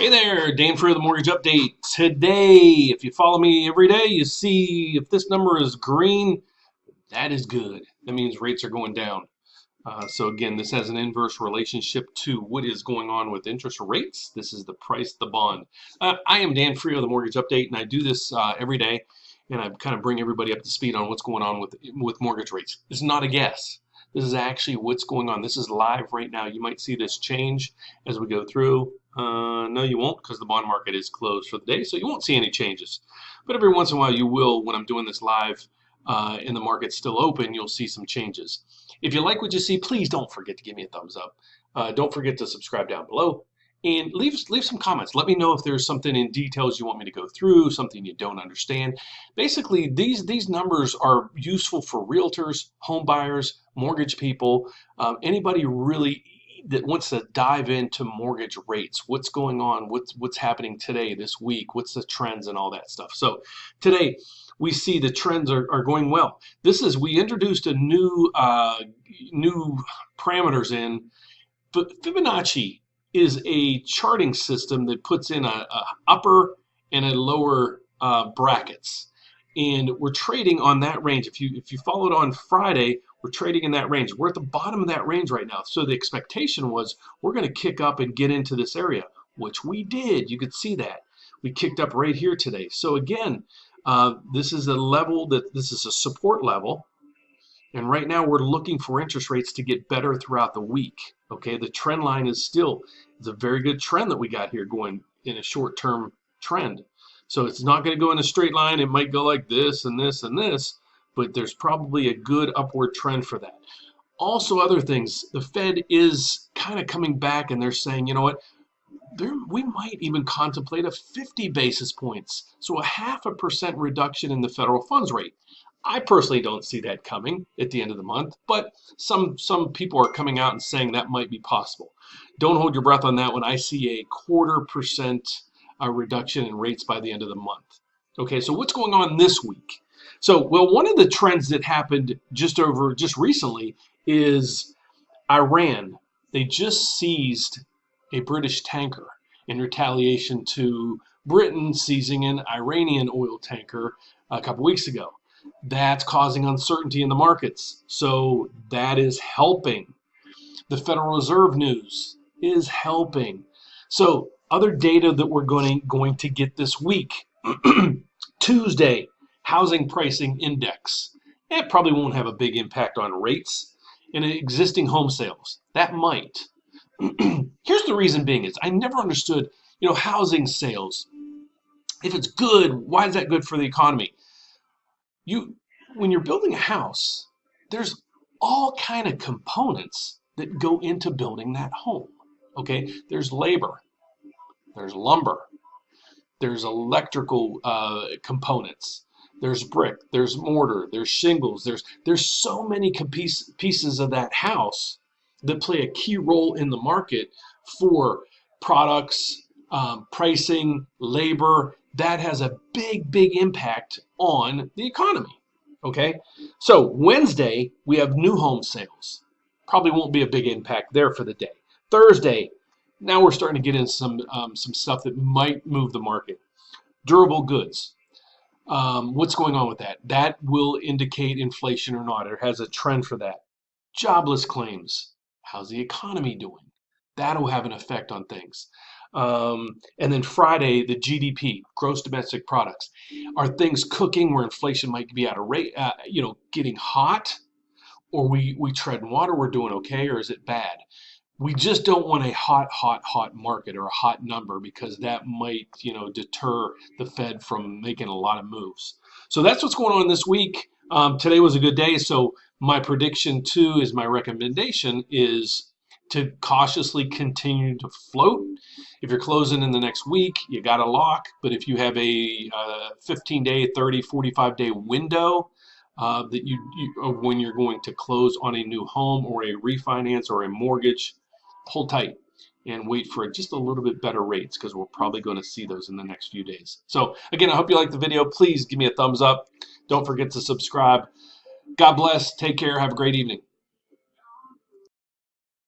Hey there, Dan Frio, the Mortgage Update. Today, if you follow me every day, you see if this number is green, that is good. That means rates are going down. So again, this has an inverse relationship to what is going on with interest rates. This is the price, the bond. I am Dan Frio, the Mortgage Update, and I do this every day, and I kind of bring everybody up to speed on what's going on with mortgage rates. This is not a guess. This is actually what's going on. This is live right now. You might see this change as we go through. No, you won't, because the bond market is closed for the day, so you won't see any changes. But every once in a while you will when I'm doing this live and the market's still open, you'll see some changes. If you like what you see, please don't forget to give me a thumbs up. Don't forget to subscribe down below. And leave some comments. Let me know if there's something in details you want me to go through, something you don't understand. Basically, these numbers are useful for realtors, home buyers, mortgage people, anybody really that wants to dive into mortgage rates. What's going on? What's happening today, this week? What's the trends and all that stuff? So today we see the trends are going well. We introduced a new parameters in, but Fibonacci is a charting system that puts in a upper and a lower brackets, and we're trading on that range. If you followed on Friday, we're trading in that range. We're at the bottom of that range right now. So the expectation was we're going to kick up and get into this area, which we did. You could see that we kicked up right here today. So again, this is a level this is a support level. And right now we're looking for interest rates to get better throughout the week. Okay, the trend line is a very good trend that we got here going in a short-term trend. So it's not going to go in a straight line. It might go like this and this and this, but there's probably a good upward trend for that. Also, other things, the Fed is kind of coming back and they're saying, you know what, we might even contemplate a 50 basis points, so a 0.5% reduction in the federal funds rate. I personally don't see that coming at the end of the month, but some people are coming out and saying that might be possible. Don't hold your breath on that one. I see a 0.25% reduction in rates by the end of the month. Okay, so what's going on this week? So, well, one of the trends that happened just recently is Iran. They just seized a British tanker in retaliation to Britain seizing an Iranian oil tanker a couple weeks ago. That's causing uncertainty in the markets. So that is helping. The Federal Reserve news is helping. So other data that we're going to get this week. Tuesday, housing pricing index. It probably won't have a big impact on rates. And existing home sales. That might. Here's the reason being is I never understood, housing sales. If it's good, why is that good for the economy? When you're building a house, there's all kind of components that go into building that home. Okay, there's labor, there's lumber, there's electrical components, there's brick, there's mortar, there's shingles, there's so many pieces of that house that play a key role in the market for products, pricing, labor. That has a big impact on the economy. Okay, so Wednesday we have new home sales. Probably won't be a big impact there for the day. Thursday, now we're starting to get in some stuff that might move the market. Durable goods. What's going on with that? That will indicate inflation or not. It has a trend for that. Jobless claims. How's the economy doing? That'll have an effect on things. And then Friday, the GDP, gross domestic products. Are things cooking where inflation might be out of rate, getting hot? Or we tread water, we're doing okay, or is it bad? We just don't want a hot market or a hot number, because that might, deter the Fed from making a lot of moves. So that's what's going on this week. Today was a good day, so my prediction too is my recommendation is to cautiously continue to float. If you're closing in the next week, you got a lock. But if you have a 15-day, 30, 45-day window that when you're going to close on a new home or a refinance or a mortgage, hold tight and wait for just a little bit better rates, because we're probably going to see those in the next few days. So again, I hope you like the video. Please give me a thumbs up. Don't forget to subscribe. God bless. Take care. Have a great evening.